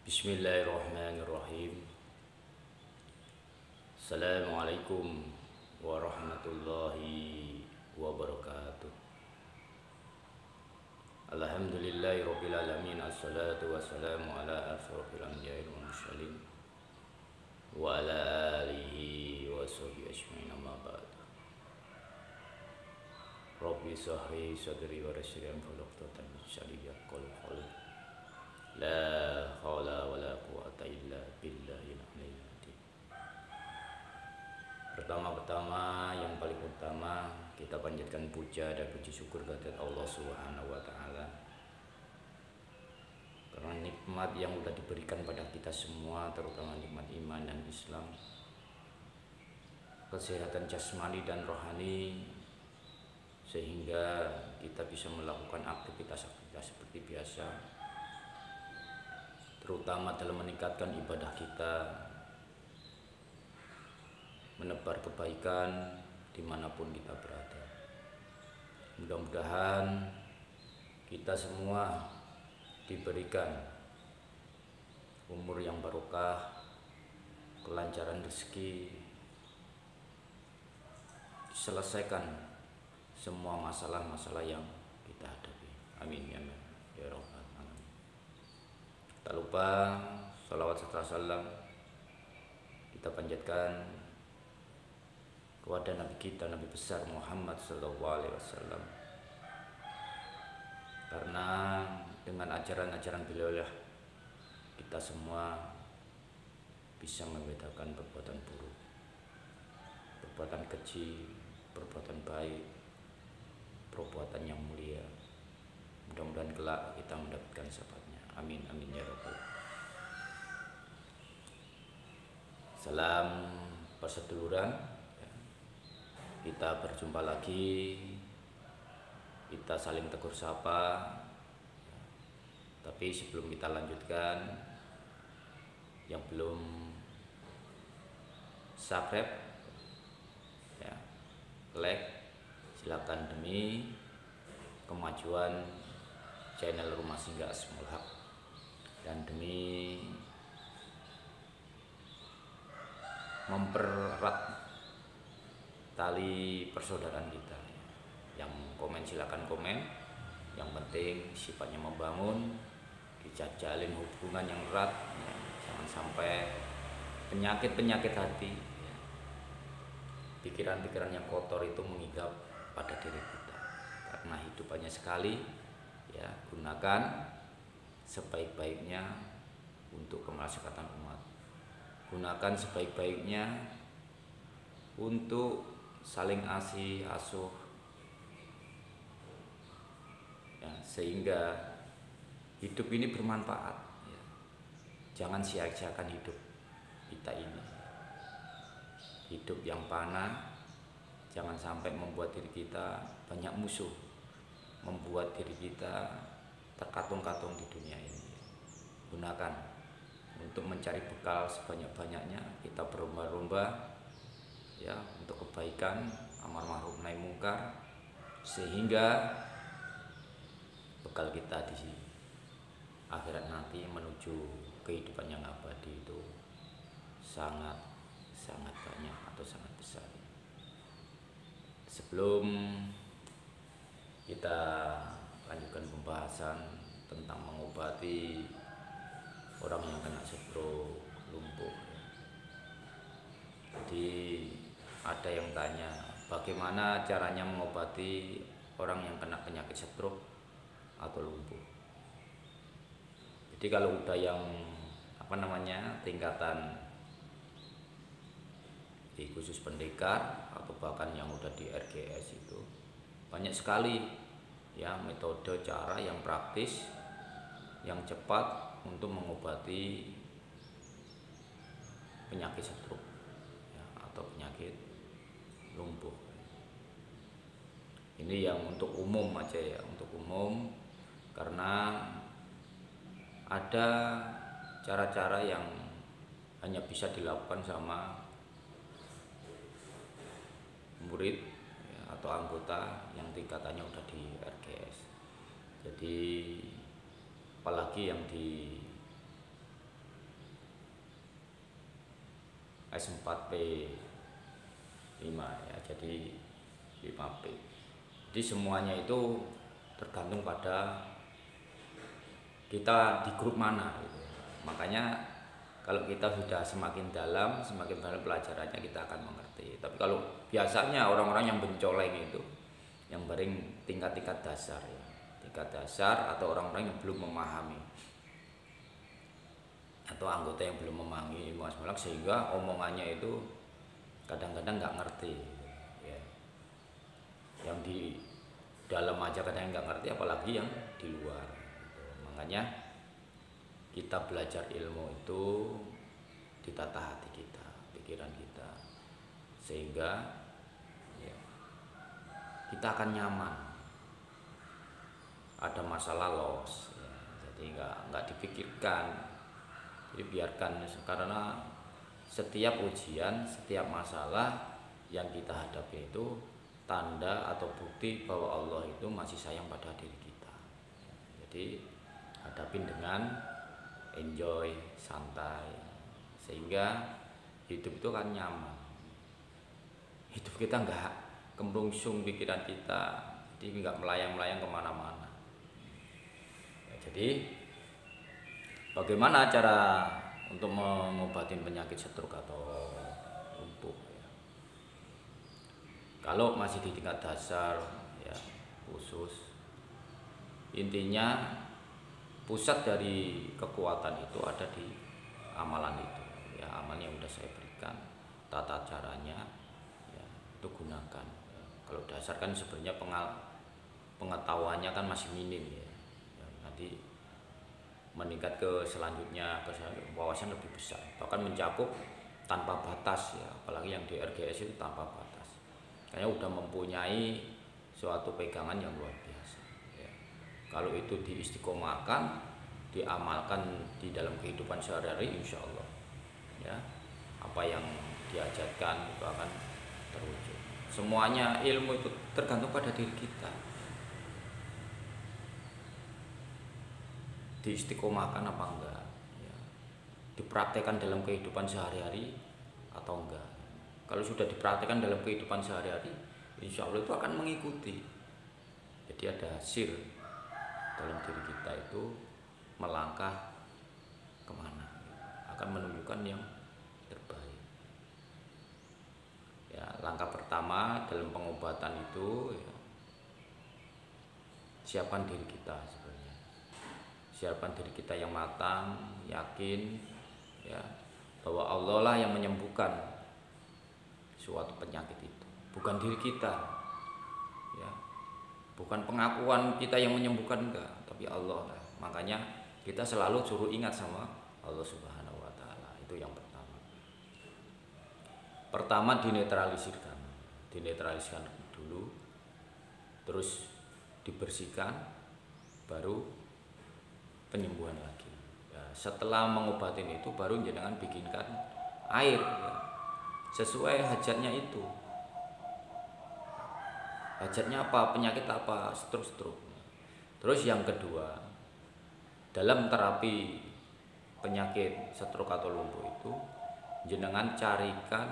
Bismillahirrahmanirrahim. Assalamualaikum warahmatullahi wabarakatuh. Alhamdulillahirabbil alamin. Assalatu wassalamu ala asyrofil anbiya'i wal mursalin wa ala alihi wa sahbihi ajmain, amma ba'd. Rabbi shrah sadri wa yassir li amri wahlul 'uqdatam min lisani yafqahu qawli. La haula wala quwata illa billahil aliyyil azim. Pertama-tama, yang paling utama, kita panjatkan puja dan puji syukur kehadirat Allah Subhanahu wa taala karena nikmat yang sudah diberikan pada kita semua, terutama nikmat iman dan Islam, kesehatan jasmani dan rohani, sehingga kita bisa melakukan aktivitas-aktivitas seperti biasa, terutama dalam meningkatkan ibadah kita, menebar kebaikan dimanapun kita berada. Mudah-mudahan kita semua diberikan umur yang barokah, kelancaran rezeki, diselesaikan semua masalah-masalah yang kita hadapi. Amin ya rabbal alamin. Tak lupa salawat serta salam kita panjatkan kepada Nabi kita, Nabi besar Muhammad SAW, karena dengan ajaran-ajaran beliau lah kita semua bisa membedakan perbuatan buruk, perbuatan keji, perbuatan baik, perbuatan yang mulia. Mudah-mudahan kelak kita mendapatkan syafaatnya. Amin amin ya rabbal. Salam perseduluran. Kita berjumpa lagi. Kita saling tegur sapa. Tapi sebelum kita lanjutkan, yang belum subscribe ya, like, silakan demi kemajuan channel Rumah Singgah Asmaul Haq dan demi mempererat tali persaudaraan kita. Yang komen silakan komen, yang penting sifatnya membangun, dijalin hubungan yang erat ya. Jangan sampai penyakit-penyakit hati ya, pikiran-pikiran yang kotor itu menghinggap pada diri kita, karena hidup hanya sekali ya. Gunakan sebaik-baiknya untuk kemaslahatan umat, gunakan sebaik-baiknya untuk saling asuh ya, sehingga hidup ini bermanfaat ya. Jangan sia-siakan hidup kita ini, hidup yang fana. Jangan sampai membuat diri kita banyak musuh, membuat diri kita terkatung-katung di dunia ini. Gunakan untuk mencari bekal sebanyak-banyaknya. Kita berlomba-lomba ya untuk kebaikan, amar ma'ruf nahi mungkar, sehingga bekal kita di akhirat nanti menuju kehidupan yang abadi itu sangat banyak atau sangat besar. Sebelum kita lanjutkan pembahasan tentang mengobati orang yang kena stroke, lumpuh, jadi ada yang tanya bagaimana caranya mengobati orang yang kena penyakit stroke atau lumpuh. Jadi kalau udah yang tingkatan di khusus pendekar atau bahkan yang udah di RGS, itu banyak sekali ya metode cara yang praktis, yang cepat untuk mengobati penyakit stroke ya, atau penyakit lumpuh. Ini yang untuk umum aja ya, untuk umum, karena ada cara-cara yang hanya bisa dilakukan sama murid ya, atau anggota yang tingkatannya udah di RGS. Jadi apalagi yang di S4P5 ya, jadi 5P. Jadi semuanya itu tergantung pada kita di grup mana gitu. Makanya kalau kita sudah semakin dalam pelajarannya kita akan mengerti. Tapi kalau biasanya orang-orang yang mencoleng itu yang paling tingkat-tingkat dasar ya, tingkat dasar atau orang-orang yang belum memahami atau anggota yang belum memahami ilmu asmaul sehingga omongannya itu kadang-kadang nggak ngerti ya. Yang di dalam aja kadang nggak ngerti, apalagi yang di luar gitu. Makanya kita belajar ilmu itu ditata hati kita, pikiran kita, sehingga ya, kita akan nyaman. Ada masalah los ya, jadi nggak dipikirkan. Jadi biarkan, karena setiap ujian, setiap masalah yang kita hadapi itu tanda atau bukti bahwa Allah itu masih sayang pada diri kita. Jadi hadapin dengan enjoy, santai, sehingga hidup itu kan nyaman. Hidup kita nggak kemrungsung pikiran kita, jadi nggak melayang-melayang kemana-mana. Ya, jadi bagaimana cara untuk mengobati penyakit stroke atau lumpuh ya? Kalau masih di tingkat dasar ya khusus, intinya pusat dari kekuatan itu ada di amalan itu ya, amal yang sudah saya berikan, tata caranya ya, itu gunakan ya. Kalau dasar kan sebenarnya pengetahuannya kan masih minim ya, ya nanti meningkat ke selanjutnya ke wawasan lebih besar, bahkan mencakup tanpa batas ya, apalagi yang di RGS itu tanpa batas, kayaknya udah mempunyai suatu pegangan yang luar biasa ya. Kalau itu diistiqomahkan, diamalkan di dalam kehidupan sehari-hari, insya Allah ya, apa yang diajarkan itu akan terwujud. Semuanya ilmu itu tergantung pada diri kita, diistiqomahkan apa enggak ya, dipraktekkan dalam kehidupan sehari-hari atau enggak. Kalau sudah dipraktekkan dalam kehidupan sehari-hari, insya Allah itu akan mengikuti. Jadi ada hasil dalam diri kita itu melangkah kemana, akan menunjukkan yang terbaik ya. Langkah pertama dalam pengobatan itu ya, siapkan diri kita sebenarnya, siapkan diri kita yang matang, yakin ya bahwa Allah lah yang menyembuhkan suatu penyakit itu, bukan diri kita ya, bukan pengakuan kita yang menyembuhkan, enggak, tapi Allah lah. Makanya kita selalu suruh ingat sama Allah Subhanahu wa Ta'ala. Itu yang pertama dinetralisirkan dulu, terus dibersihkan, baru penyembuhan lagi ya. Setelah mengobatin itu baru jangan bikinkan air ya, sesuai hajatnya itu. Hajatnya apa, penyakit apa, stroke. Terus yang kedua, dalam terapi penyakit stroke atau lumpuh itu jenengan carikan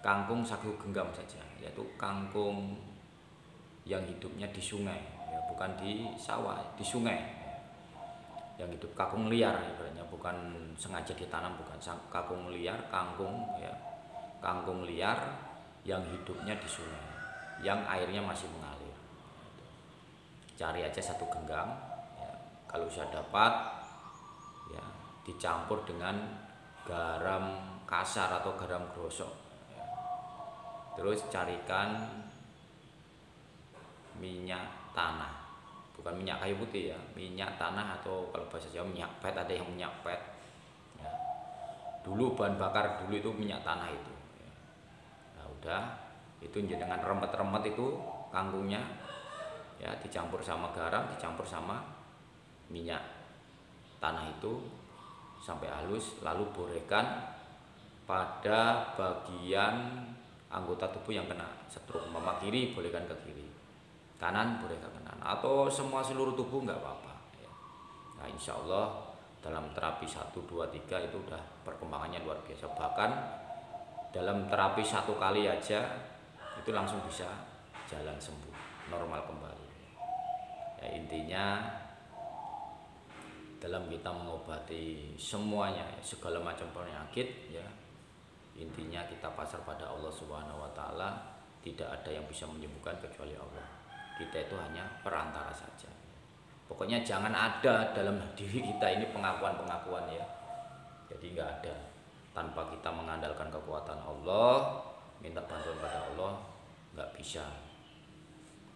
kangkung sagu genggam saja, yaitu kangkung yang hidupnya di sungai ya, bukan di sawah, di sungai yang hidup, kangkung liar ibaratnya, bukan sengaja ditanam, bukan kangkung liar, kangkung ya, kangkung liar yang hidupnya di sungai, yang airnya masih mengalir. Cari aja satu genggam ya, kalau bisa dapat ya, dicampur dengan garam kasar atau garam grosok ya. Terus carikan minyak tanah, bukan minyak kayu putih ya, minyak tanah, atau kalau bahasa Jawa minyak pet, ada yang minyak pet ya. Dulu bahan bakar dulu itu minyak tanah itu ya. Nah udah itu dengan remet-remet itu kangkungnya ya, dicampur sama garam, dicampur sama minyak tanah itu sampai halus, lalu borekan pada bagian anggota tubuh yang kena stroke. Mama kiri bolehkan ke kiri, kanan boleh ke kanan, atau semua seluruh tubuh nggak apa-apa ya. Nah insya Allah dalam terapi 1, 2, 3 itu udah perkembangannya luar biasa. Bahkan dalam terapi 1 kali aja itu langsung bisa jalan sembuh, normal kembali. Ya, intinya dalam kita mengobati semuanya, segala macam penyakit, ya intinya kita pasrah pada Allah Subhanahu wa taala. Tidak ada yang bisa menyembuhkan kecuali Allah. Kita itu hanya perantara saja. Pokoknya jangan ada dalam diri kita ini pengakuan-pengakuan, ya. Jadi nggak ada. Tanpa kita mengandalkan kekuatan Allah, minta bantuan pada Allah, nggak bisa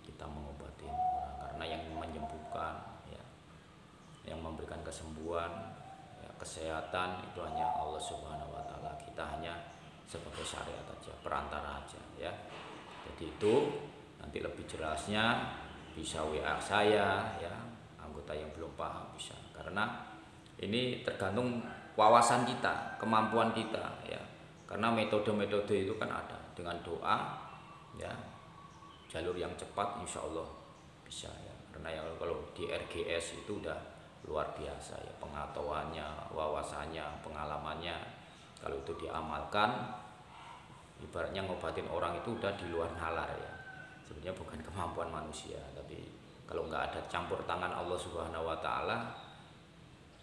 kita mengobati orang. Karena yang menyembuhkan, ya, yang memberikan kesembuhan, ya, kesehatan itu hanya Allah Subhanahu wa taala. Kita hanya sebagai syariat aja, perantara aja, ya. Jadi itu nanti lebih jelasnya bisa WA saya, ya, anggota yang belum paham bisa. Karena ini tergantung wawasan kita, kemampuan kita, ya. Karena metode-metode itu kan ada dengan doa, ya, jalur yang cepat insya Allah bisa, ya. Karena yang kalau di RGS itu udah luar biasa, ya, pengetahuannya, wawasannya, pengalamannya. Kalau itu diamalkan, ibaratnya ngobatin orang itu udah di luar nalar, ya. Sebenarnya bukan kemampuan manusia, tapi kalau nggak ada campur tangan Allah Subhanahu wa taala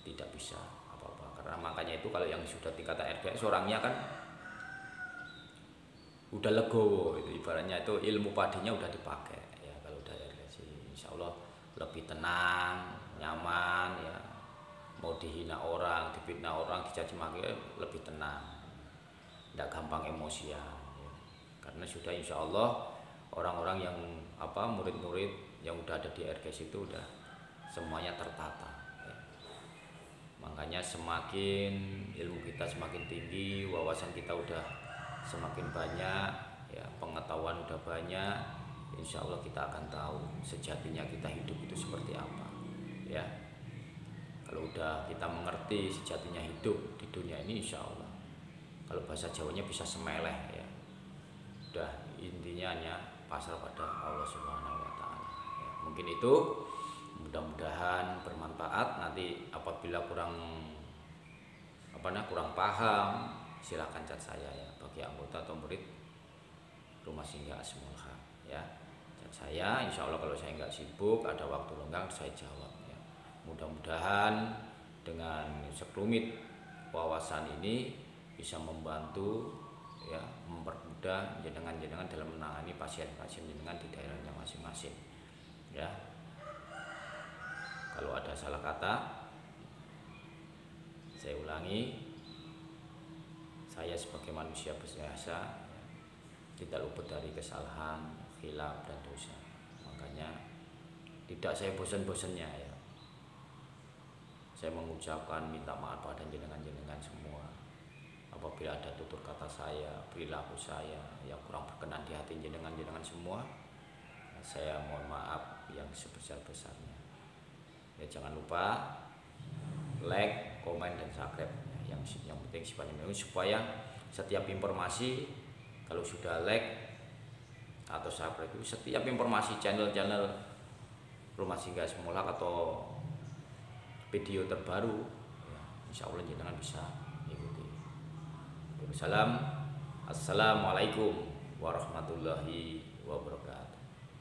tidak bisa apa-apa. Karena makanya itu kalau yang sudah tingkatan RGS orangnya kan udah legowo, itu ibaratnya itu ilmu padinya udah dipakai, ya. Kalau udah RGS insya Allah lebih tenang, nyaman, ya. Mau dihina orang, difitnah orang, dicaci maki lebih tenang, tidak gampang emosian, ya. Karena sudah insya Allah orang-orang yang murid-murid yang udah ada di RGS itu udah semuanya tertata, ya. Makanya semakin ilmu kita semakin tinggi, wawasan kita udah semakin banyak, ya, pengetahuan udah banyak, insya Allah kita akan tahu sejatinya kita hidup itu seperti apa, ya. Kalau udah kita mengerti sejatinya hidup di dunia ini, insya Allah, kalau bahasa Jawanya bisa semeleh, ya. Udah intinya hanya pasrah pada Allah Subhanahu wa taala, ya. Mungkin itu, mudah-mudahan bermanfaat. Nanti apabila kurang paham, silakan chat saya, ya, bagi anggota atau murid Rumah Singgah Asmaul Haq, ya. Chat saya, insya Allah kalau saya nggak sibuk, ada waktu lenggang, saya jawab, ya. Mudah-mudahan dengan sekelumit wawasan ini bisa membantu, ya, mempermudah jenengan-jenengan dalam menangani pasien-pasien jenengan di daerahnya masing-masing, ya. Kalau ada salah kata, saya ulangi, saya sebagai manusia biasa, ya, tidak luput dari kesalahan, khilaf dan dosa. Makanya tidak saya bosan-bosannya, ya, saya mengucapkan minta maaf pada jenengan-jenengan semua apabila ada tutur kata saya, perilaku saya yang kurang berkenan di hati jenengan-jenengan semua. Saya mohon maaf yang sebesar-besarnya, ya. Jangan lupa like, komen, dan subscribe, ya. Yang penting sifatnya supaya setiap informasi, kalau sudah like atau subscribe itu, setiap informasi channel-channel Rumah Singgah Asmaul Haq atau video terbaru, ya, insya Allah jenengan bisa ikuti. Assalamualaikum warahmatullahi wabarakatuh.